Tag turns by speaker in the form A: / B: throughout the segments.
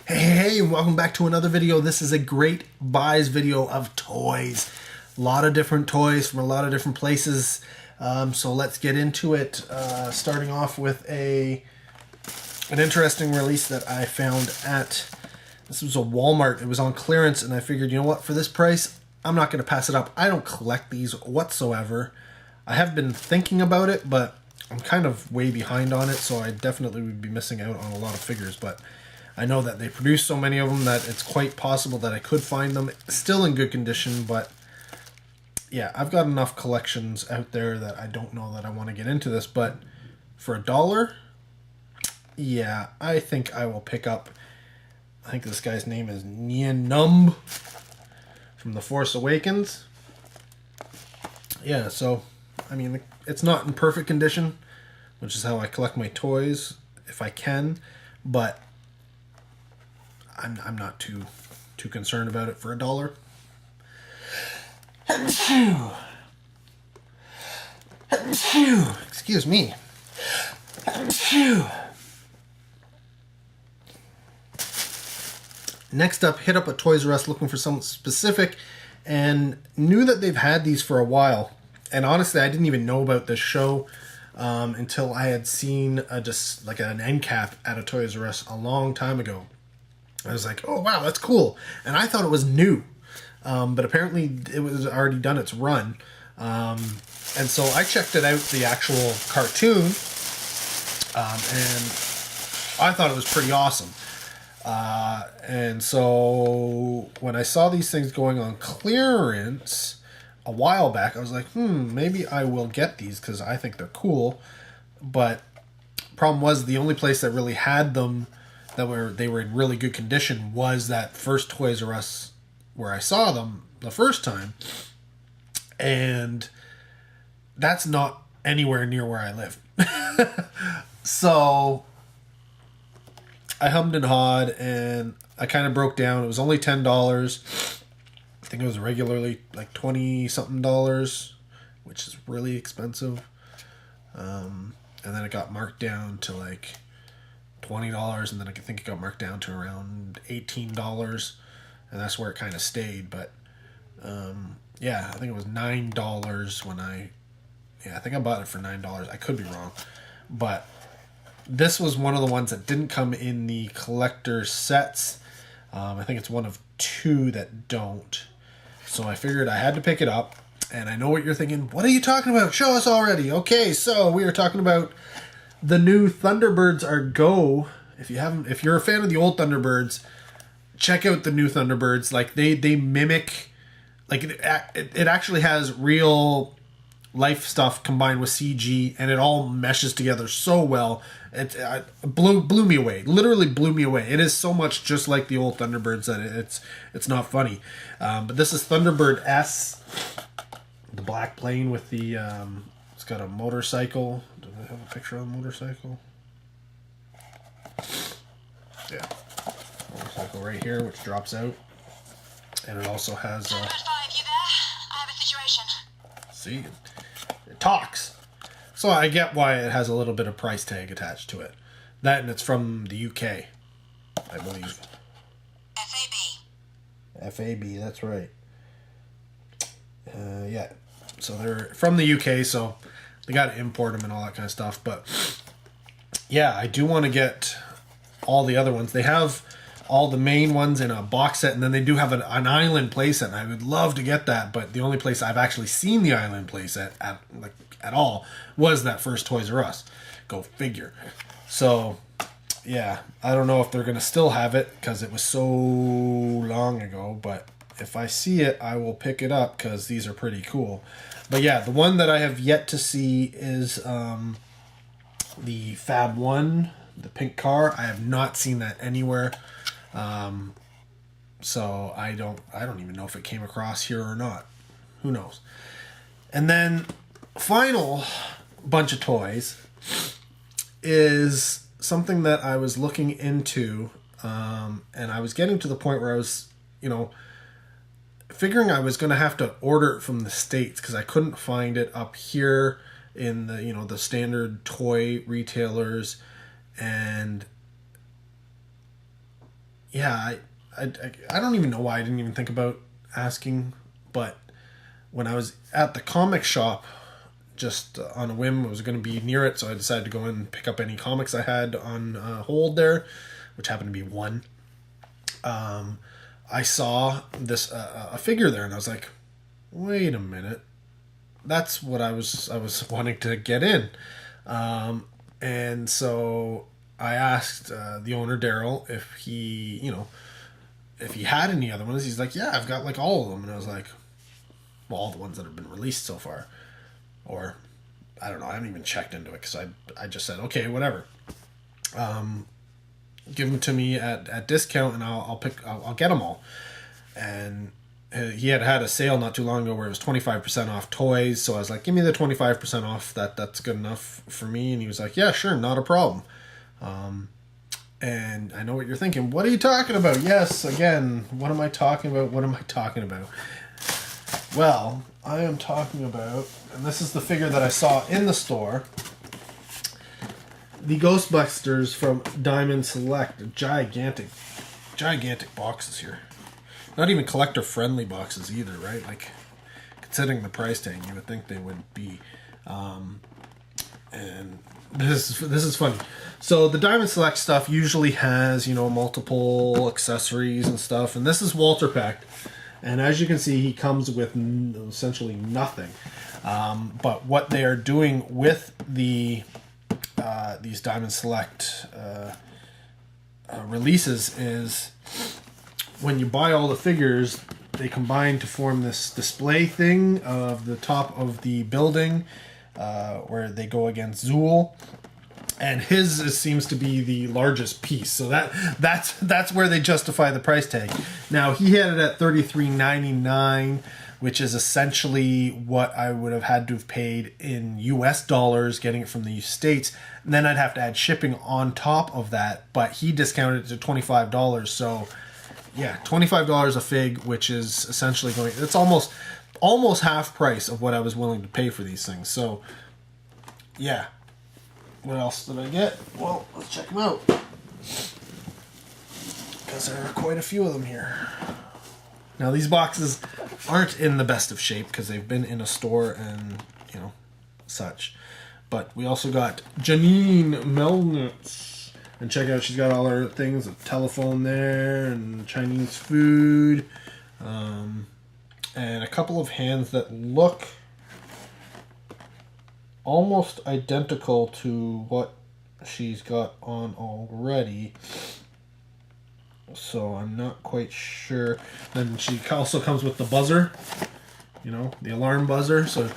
A: Hey, and welcome back to another video. This is a great buys video of toys. A lot of different toys from a lot of different places. So let's get into it. Starting off with an interesting release that I found at, this was a Walmart. It was on clearance, and I figured, you know what, for this price, I'm not going to pass it up. I don't collect these whatsoever. I have been thinking about it, but I'm kind of way behind on it, so I definitely would be missing out on a lot of figures, but I know that they produce so many of them that it's quite possible that I could find them still in good condition, but yeah, I've got enough collections out there that I don't know that I want to get into this, but for $1, yeah, I think I will pick up, I think this guy's name is Nianum from The Force Awakens. Yeah, so, I mean, it's not in perfect condition, which is how I collect my toys, if I can, but I'm not too concerned about it for $1. Excuse me. Next up, hit up a Toys R Us looking for something specific, and knew that they've had these for a while. And honestly, I didn't even know about this show until I had seen just like an end cap at a Toys R Us a long time ago. I was like, oh wow, that's cool. And I thought it was new. But apparently it was already done its run. And so I checked it out, the actual cartoon, and I thought it was pretty awesome. And so when I saw these things going on clearance a while back, I was like, maybe I will get these because I think they're cool. But problem was, the only place that really had them they were in really good condition was that first Toys R Us where I saw them the first time, and that's not anywhere near where I live. So I hummed and hawed, and I kind of broke down. It was only $10. I think it was regularly like 20 something dollars, which is really expensive. And then it got marked down to like $20, and then I think it got marked down to around $18, and that's where it kind of stayed. But yeah, I think it was $9 when I think I bought it for $9. I could be wrong, but this was one of the ones that didn't come in the collector sets. I think it's one of two that don't, so I figured I had to pick it up. And I know what you're thinking, what are you talking about? Show us already. Okay, so we are talking about the new Thunderbirds are go. If you're a fan of the old Thunderbirds, check out the new Thunderbirds. Like they mimic, like it actually has real life stuff combined with CG, and it all meshes together so well. It blew me away. Literally blew me away. It is so much just like the old Thunderbirds that it's not funny. But this is Thunderbird S, the black plane with the it's got a motorcycle. Do I have a picture of the motorcycle? Yeah. Motorcycle right here, which drops out. And it also has...
B: Standard 5, you there? I have a situation.
A: See? It talks. So I get why it has a little bit of price tag attached to it. That, and it's from the UK, I believe. FAB, that's right. Yeah. So they're from the UK, so they got to import them and all that kind of stuff. But yeah, I do want to get all the other ones. They have all the main ones in a box set, and then they do have an island playset, and I would love to get that. But the only place I've actually seen the island playset at all was that first Toys R Us. Go figure. So yeah, I don't know if they're going to still have it because it was so long ago, but if I see it, I will pick it up because these are pretty cool. But yeah, the one that I have yet to see is the Fab 1, the pink car. I have not seen that anywhere. So I don't even know if it came across here or not. Who knows? And then final bunch of toys is something that I was looking into, and I was getting to the point where I was, figuring I was going to have to order it from the States because I couldn't find it up here in the, the standard toy retailers. And yeah, I don't even know why I didn't even think about asking, but when I was at the comic shop, just on a whim, I was going to be near it, so I decided to go in and pick up any comics I had on hold there, which happened to be one. I saw this a figure there, and I was like, "Wait a minute, that's what I was wanting to get in." And so I asked the owner Daryl if he had any other ones. He's like, "Yeah, I've got like all of them," and I was like, "Well, all the ones that have been released so far." Or I don't know. I haven't even checked into it because I just said okay, whatever. Give them to me at discount, and I'll get them all. And he had a sale not too long ago where it was 25% off toys. So I was like, give me the 25% off. That's good enough for me. And he was like, yeah, sure, not a problem. And I know what you're thinking. What are you talking about? Yes, again, what am I talking about? What am I talking about? Well, I am talking about, and this is the figure that I saw in the store, the Ghostbusters from Diamond Select. Gigantic boxes here. Not even collector-friendly boxes either, right? Like, considering the price tag, you would think they would be. And this is funny. So the Diamond Select stuff usually has, multiple accessories and stuff, and this is Walter Peck. And as you can see, he comes with essentially nothing. But what they are doing with these Diamond Select releases is when you buy all the figures, they combine to form this display thing of the top of the building where they go against Zool. And his seems to be the largest piece, so that's where they justify the price tag. Now he had it at $33.99, which is essentially what I would have had to have paid in U.S. dollars, getting it from the States. And then I'd have to add shipping on top of that, but he discounted it to $25. So yeah, $25 a fig, which is essentially it's almost half price of what I was willing to pay for these things. So yeah. What else did I get? Well, let's check them out. Because there are quite a few of them here. Now, these boxes aren't in the best of shape because they've been in a store and, such. But we also got Janine Melnitz. And check out, she's got all her things, a telephone there, and Chinese food. And a couple of hands that look almost identical to what she's got on already. So I'm not quite sure. Then she also comes with the buzzer, the alarm buzzer. So we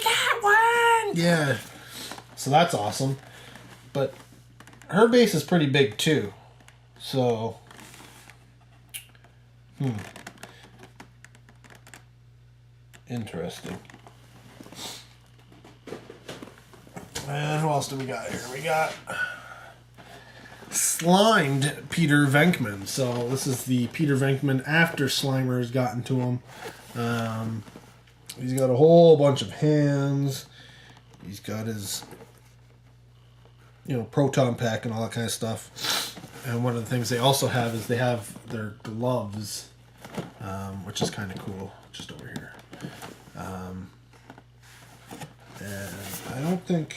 A: got one! Yeah. So that's awesome. But her base is pretty big too. So interesting. And who else do we got here? We got Slimed Peter Venkman. So this is the Peter Venkman after Slimer has gotten to him. He's got a whole bunch of hands. He's got his, proton pack and all that kind of stuff. And one of the things they also have is they have their gloves, which is kind of cool, just over here. And I don't think...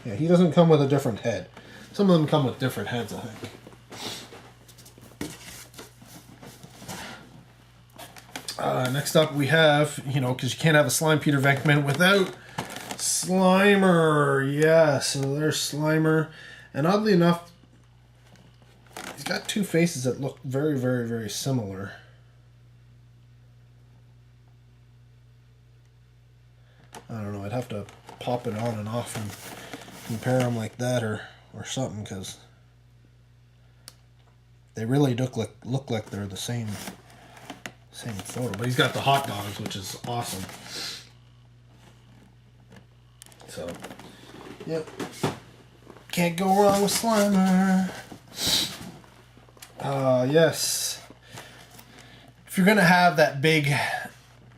A: Yeah, he doesn't come with a different head. Some of them come with different heads, I think. Next up we have, because you can't have a Slime Peter Venkman without Slimer. Yeah, so there's Slimer. And oddly enough, he's got two faces that look very, very, very similar. I don't know, I'd have to pop it on and off and compare them like that or something, because they really look like they're the same photo. But he's got the hot dogs, which is awesome. So, yep. Can't go wrong with Slimer. Yes. If you're going to have that big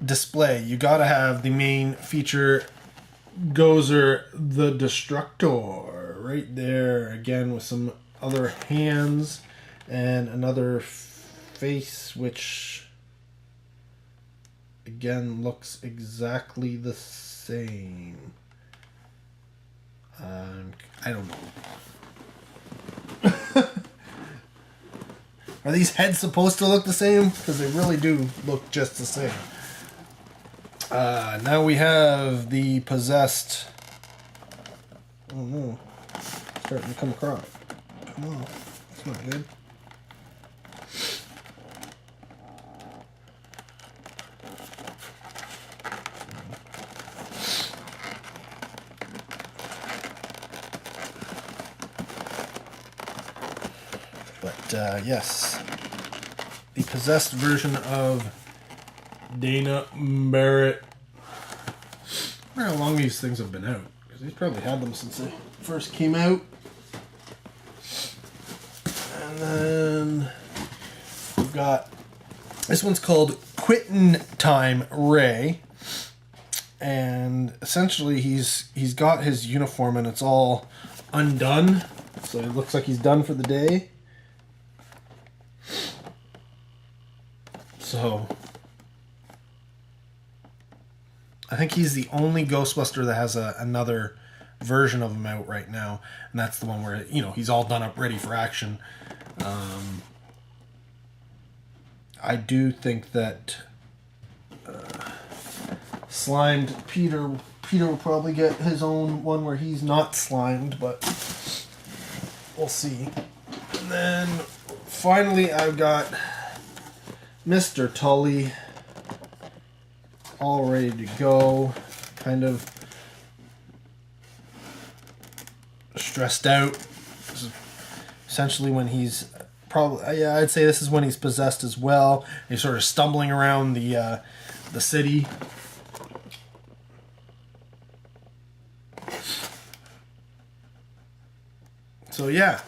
A: display, you got to have the main feature, Gozer the Destructor, right there, again with some other hands And another face, which again looks exactly the same. I don't know. Are these heads supposed to look the same? Because they really do look just the same. Now we have the possessed. Oh no. Starting to come across. Come on. That's not good. But yes, the possessed version of Dana Barrett. I wonder how long these things have been out, because he's probably had them since they first came out. And then we've got, this one's called Quittin' Time Ray, and essentially he's got his uniform and it's all undone, so it looks like he's done for the day. So I think he's the only Ghostbuster that has another version of him out right now, and that's the one where, you know, he's all done up, ready for action. I do think that slimed Peter will probably get his own one where he's not slimed, but we'll see. And then finally I've got Mr. Tully all ready to go, kind of stressed out. This is essentially when he's probably, yeah, I'd say this is when he's possessed as well. He's sort of stumbling around the city. So yeah,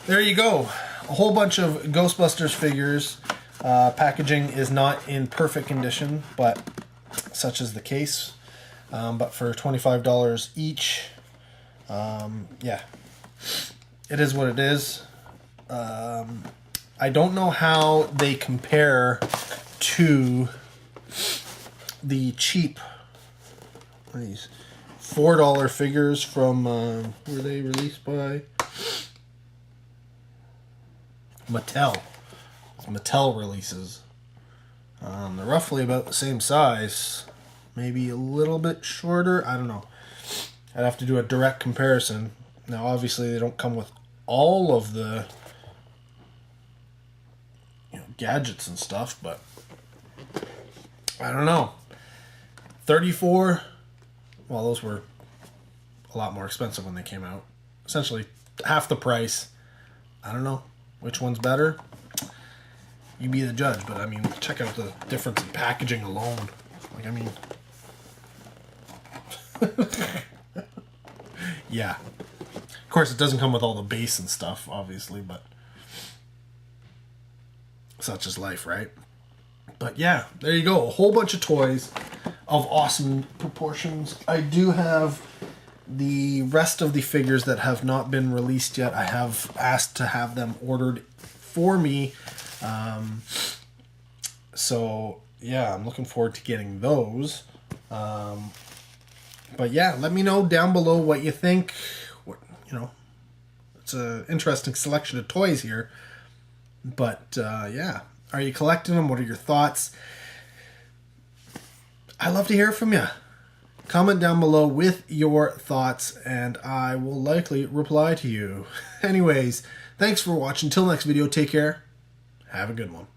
A: there you go. A whole bunch of Ghostbusters figures. Packaging is not in perfect condition, but such is the case. But for $25 each, yeah, it is what it is. I don't know how they compare to the cheap, these $4 figures from, were they released by? Mattel. It's Mattel releases. They're roughly about the same size. Maybe a little bit shorter. I don't know. I'd have to do a direct comparison. Now, obviously, they don't come with all of the, you know, gadgets and stuff, but I don't know. 34. Well, those were a lot more expensive when they came out. Essentially, half the price. I don't know which one's better. You be the judge, but I mean, check out the difference in packaging alone. Like, I mean, yeah. Of course, it doesn't come with all the base and stuff, obviously, but such is life, right? But yeah, there you go. A whole bunch of toys of awesome proportions. I do have the rest of the figures that have not been released yet. I have asked to have them ordered for me. So yeah, I'm looking forward to getting those. But yeah, let me know down below what you think. What, you know, it's an interesting selection of toys here. But yeah, are you collecting them? What are your thoughts? I love to hear from you. Comment down below with your thoughts, and I will likely reply to you. Anyways, thanks for watching. Till next video, take care. Have a good one.